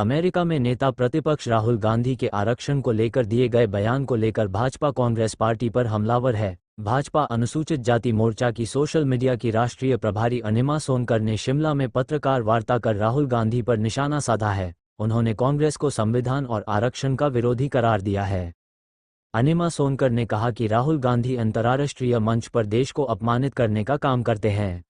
America में नेता प्रतिपक्ष राहुल गांधी के आरक्षण को लेकर दिए गए बयान को लेकर भाजपा कांग्रेस पार्टी पर हमलावर है। भाजपा अनुसूचित जाति मोर्चा की सोशल मीडिया की राष्ट्रीय प्रभारी अनिमा सोनकर ने शिमला में पत्रकार वार्ता कर राहुल गांधी पर निशाना साधा है। उन्होंने कांग्रेस को संविधान और आरक्षण का विरोधी करार दिया है। अनिमा सोनकर ने कहा कि राहुल गांधी अंतर्राष्ट्रीय मंच पर देश को अपमानित करने का काम करते हैं।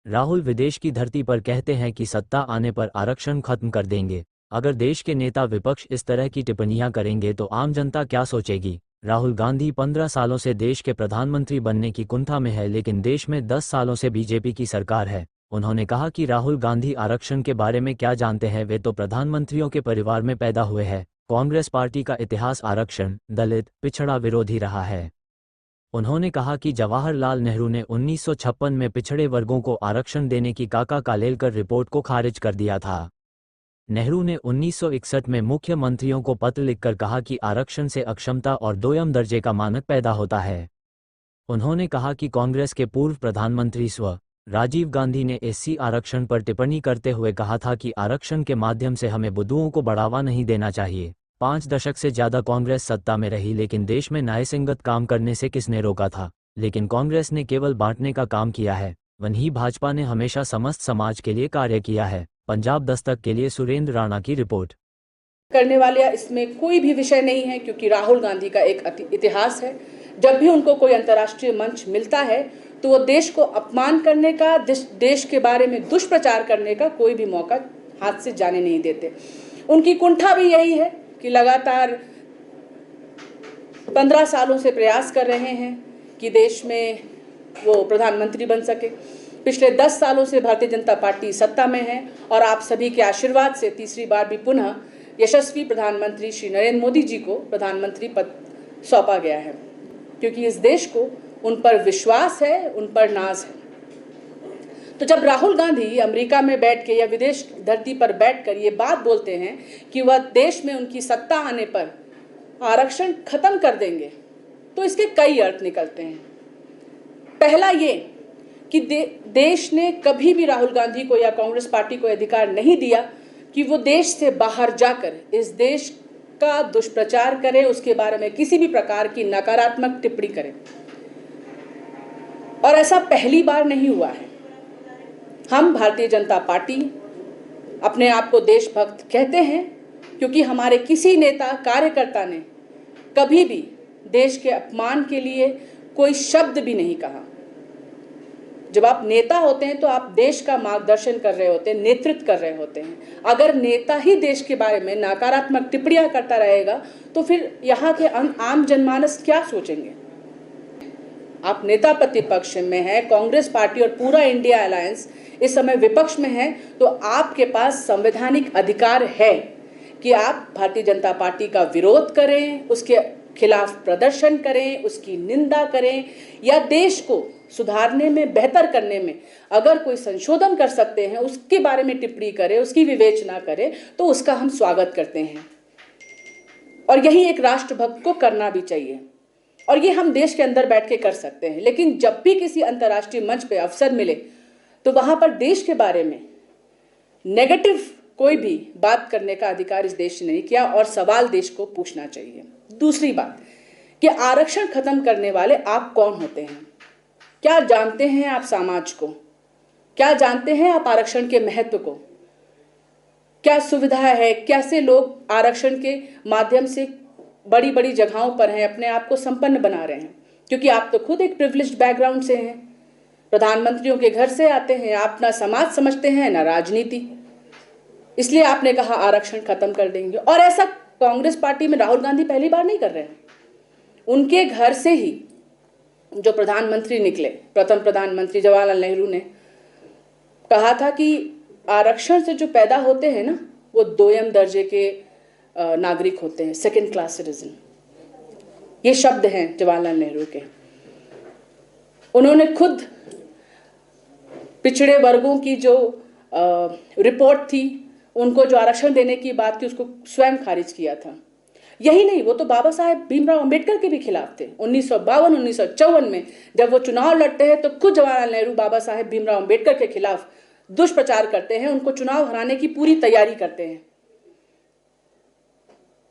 राहुल विदेश की धरती पर कहते हैं कि सत्ता आने पर आरक्षण खत्म कर देंगे। अगर देश के नेता विपक्ष इस तरह की टिप्पणियां करेंगे तो आम जनता क्या सोचेगी। राहुल गांधी 15 सालों से देश के प्रधानमंत्री बनने की कुंठा में है, लेकिन देश में 10 सालों से बीजेपी की सरकार है। उन्होंने कहा कि राहुल गांधी आरक्षण के बारे में क्या जानते हैं, वे तो प्रधानमंत्रियों के परिवार में पैदा हुए हैं। कांग्रेस पार्टी का इतिहास आरक्षण, दलित, पिछड़ा विरोधी रहा है। उन्होंने कहा कि जवाहरलाल नेहरू ने 1956 में पिछड़े वर्गों को आरक्षण देने की काका कालेलकर रिपोर्ट को खारिज कर दिया था। नेहरू ने 1961 में मुख्यमंत्रियों को पत्र लिखकर कहा कि आरक्षण से अक्षमता और दोयम दर्जे का मानक पैदा होता है। उन्होंने कहा कि कांग्रेस के पूर्व प्रधानमंत्री स्व राजीव गांधी ने एससी आरक्षण पर टिप्पणी करते हुए कहा था कि आरक्षण के माध्यम से हमें बुद्धुओं को बढ़ावा नहीं देना चाहिए। 5 दशक से ज्यादा कांग्रेस सत्ता में रही, लेकिन देश में न्यायसंगत काम करने से किसने रोका था। लेकिन कांग्रेस ने केवल बांटने का काम किया है। वहीं भाजपा ने हमेशा समस्त समाज के लिए कार्य किया है। पंजाब दस्तक के लिए सुरेंद्र राणा की रिपोर्ट। करने वाले इसमें कोई भी विषय नहीं है, क्योंकि राहुल गांधी का एक इतिहास है। जब भी उनको कोई अंतर्राष्ट्रीय मंच मिलता है तो वो देश को अपमान करने का, देश के बारे में दुष्प्रचार करने का कोई भी मौका हाथ से जाने नहीं देते। उनकी कुंठा भी यही है कि लगातार 15 सालों से प्रयास कर रहे हैं कि देश में वो प्रधानमंत्री बन सके। पिछले 10 सालों से भारतीय जनता पार्टी सत्ता में है और आप सभी के आशीर्वाद से तीसरी बार भी पुनः यशस्वी प्रधानमंत्री श्री नरेंद्र मोदी जी को प्रधानमंत्री पद सौंपा गया है, क्योंकि इस देश को उन पर विश्वास है, उन पर नाज है। तो जब राहुल गांधी अमेरिका में बैठ के या विदेश धरती पर बैठकर ये बात बोलते हैं कि वह देश में उनकी सत्ता आने पर आरक्षण खत्म कर देंगे, तो इसके कई अर्थ निकलते हैं। पहला ये कि देश ने कभी भी राहुल गांधी को या कांग्रेस पार्टी को अधिकार नहीं दिया कि वो देश से बाहर जाकर इस देश का दुष्प्रचार करें, उसके बारे में किसी भी प्रकार की नकारात्मक टिप्पणी करें। और ऐसा पहली बार नहीं हुआ है। हम भारतीय जनता पार्टी अपने आप को देशभक्त कहते हैं, क्योंकि हमारे किसी नेता कार्यकर्ता ने कभी भी देश के अपमान के लिए कोई शब्द भी नहीं कहा। जब आप नेता होते हैं तो आप देश का मार्गदर्शन कर रहे होते हैं, नेतृत्व कर रहे होते हैं। अगर नेता ही देश के बारे में नकारात्मक टिप्पणियां करता रहेगा तो फिर यहाँ के आम जनमानस क्या सोचेंगे। आप नेता प्रतिपक्ष में हैं, कांग्रेस पार्टी और पूरा इंडिया अलायंस इस समय विपक्ष में है, तो आपके पास संवैधानिक अधिकार है कि आप भारतीय जनता पार्टी का विरोध करें, उसके खिलाफ प्रदर्शन करें, उसकी निंदा करें, या देश को सुधारने में, बेहतर करने में अगर कोई संशोधन कर सकते हैं उसके बारे में टिप्पणी करें, उसकी विवेचना करें, तो उसका हम स्वागत करते हैं। और यही एक राष्ट्रभक्त को करना भी चाहिए, और ये हम देश के अंदर बैठ के कर सकते हैं। लेकिन जब भी किसी अंतर्राष्ट्रीय मंच पे अवसर मिले तो वहां पर देश के बारे में नेगेटिव कोई भी बात करने का अधिकार इस देश ने नहीं किया, और सवाल देश को पूछना चाहिए। दूसरी बात कि आरक्षण खत्म करने वाले आप कौन होते हैं, क्या जानते हैं आप समाज को, क्या जानते हैं आप आरक्षण के महत्व को, क्या सुविधा है, कैसे लोग आरक्षण के माध्यम से बड़ी बड़ी जगहों पर हैं, अपने आप को संपन्न बना रहे हैं। क्योंकि आप तो खुद एक प्रिविलेज्ड बैकग्राउंड से हैं, प्रधानमंत्रियों के घर से आते हैं, आप ना समाज समझते हैं ना राजनीति, इसलिए आपने कहा आरक्षण खत्म कर देंगे। और ऐसा कांग्रेस पार्टी में राहुल गांधी पहली बार नहीं कर रहे हैं। उनके घर से ही जो प्रधानमंत्री निकले, प्रथम प्रधानमंत्री जवाहरलाल नेहरू ने कहा था कि आरक्षण से जो पैदा होते हैं ना, वो दोयम दर्जे के नागरिक होते हैं, सेकंड क्लास सिटीजन। ये शब्द हैं जवाहरलाल नेहरू के। उन्होंने खुद पिछड़े वर्गों की जो रिपोर्ट थी, उनको जो आरक्षण देने की बात थी, उसको स्वयं खारिज किया था। यही नहीं, वो तो बाबा साहेब भीमराव अंबेडकर के भी खिलाफ थे। 1952, 1954 में जब वो चुनाव लड़ते हैं तो खुद जवाहरलाल नेहरू बाबा साहेब भीमराव अंबेडकर के खिलाफ दुष्प्रचार करते हैं, उनको चुनाव हराने की पूरी तैयारी करते हैं।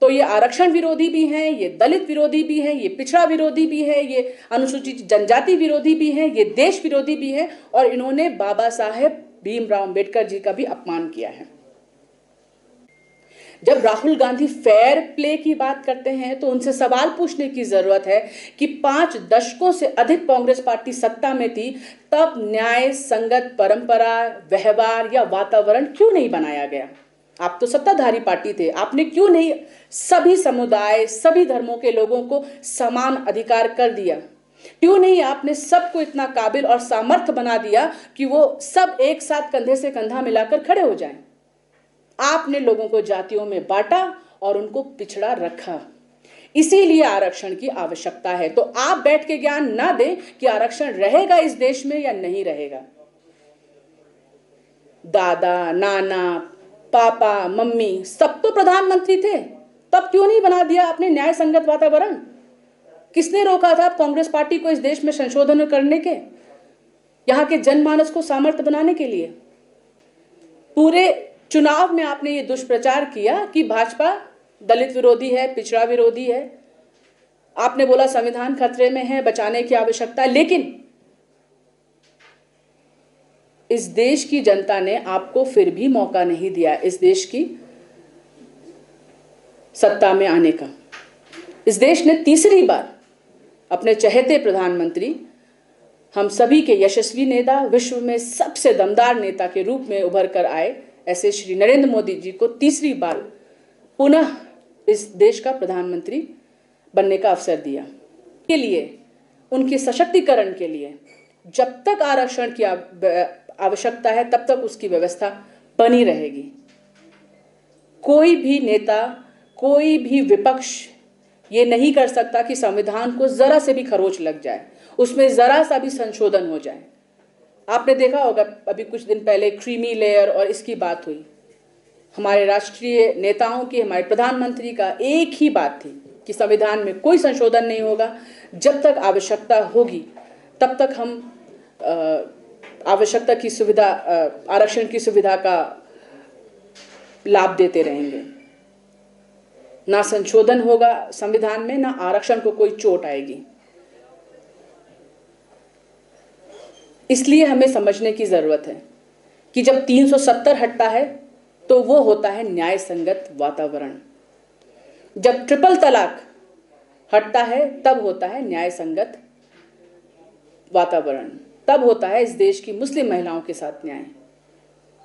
तो ये आरक्षण विरोधी भी हैं, ये दलित विरोधी भी हैं, ये पिछड़ा विरोधी भी है, ये अनुसूचित जनजाति विरोधी भी हैं, ये देश विरोधी भी हैं, और इन्होंने बाबा साहेब भीमराव अंबेडकर जी का भी अपमान किया है। जब राहुल गांधी फेयर प्ले की बात करते हैं तो उनसे सवाल पूछने की जरूरत है कि 5 दशकों से अधिक कांग्रेस पार्टी सत्ता में थी, तब न्याय संगत परंपरा, व्यवहार या वातावरण क्यों नहीं बनाया गया? आप तो सत्ताधारी पार्टी थे, आपने क्यों नहीं सभी समुदाय, सभी धर्मों के लोगों को समान अधिकार कर दिया? क्यों नहीं आपने सबको इतना काबिल और सामर्थ्य बना दिया कि वो सब एक साथ कंधे से कंधा मिलाकर खड़े हो जाएं? आपने लोगों को जातियों में बांटा और उनको पिछड़ा रखा। इसीलिए आरक्षण की आवश्यकता है। तो आप बैठ के ज्ञान ना दें कि आरक्षण रहेगा इस देश में या नहीं रहेगा। दादा, नाना, पापा, मम्मी सब तो प्रधानमंत्री थे, तब क्यों नहीं बना दिया आपने न्याय संगत वातावरण? किसने रोका था कांग्रेस पार्टी को इस देश में संशोधन करने के, यहां के जनमानस को सामर्थ्य बनाने के लिए? पूरे चुनाव में आपने ये दुष्प्रचार किया कि भाजपा दलित विरोधी है, पिछड़ा विरोधी है। आपने बोला संविधान खतरे में है, बचाने की आवश्यकता है, लेकिन इस देश की जनता ने आपको फिर भी मौका नहीं दिया इस देश की सत्ता में आने का। इस देश ने तीसरी बार अपने चहेते प्रधानमंत्री, हम सभी के यशस्वी नेता, विश्व में सबसे दमदार नेता के रूप में उभर कर आए ऐसे श्री नरेंद्र मोदी जी को तीसरी बार पुनः इस देश का प्रधानमंत्री बनने का अवसर दिया। के लिए, उनके सशक्तिकरण के लिए जब तक आरक्षण की आवश्यकता है तब तक उसकी व्यवस्था बनी रहेगी। कोई भी नेता, कोई भी विपक्ष ये नहीं कर सकता कि संविधान को जरा से भी खरोंच लग जाए, उसमें जरा सा भी संशोधन हो जाए। आपने देखा होगा अभी कुछ दिन पहले क्रीमी लेयर और इसकी बात हुई। हमारे राष्ट्रीय नेताओं की, हमारे प्रधानमंत्री का एक ही बात थी कि संविधान में कोई संशोधन नहीं होगा, जब तक आवश्यकता होगी तब तक हम आवश्यकता की सुविधा, आरक्षण की सुविधा का लाभ देते रहेंगे। ना संशोधन होगा संविधान में, ना आरक्षण को कोई चोट आएगी। इसलिए हमें समझने की जरूरत है कि जब 370 हटता है तो वो होता है न्याय संगत वातावरण। जब ट्रिपल तलाक हटता है तब होता है न्याय संगत वातावरण, तब होता है इस देश की मुस्लिम महिलाओं के साथ न्याय।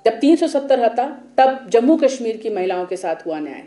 जब 370 हटा तब जम्मू कश्मीर की महिलाओं के साथ हुआ न्याय।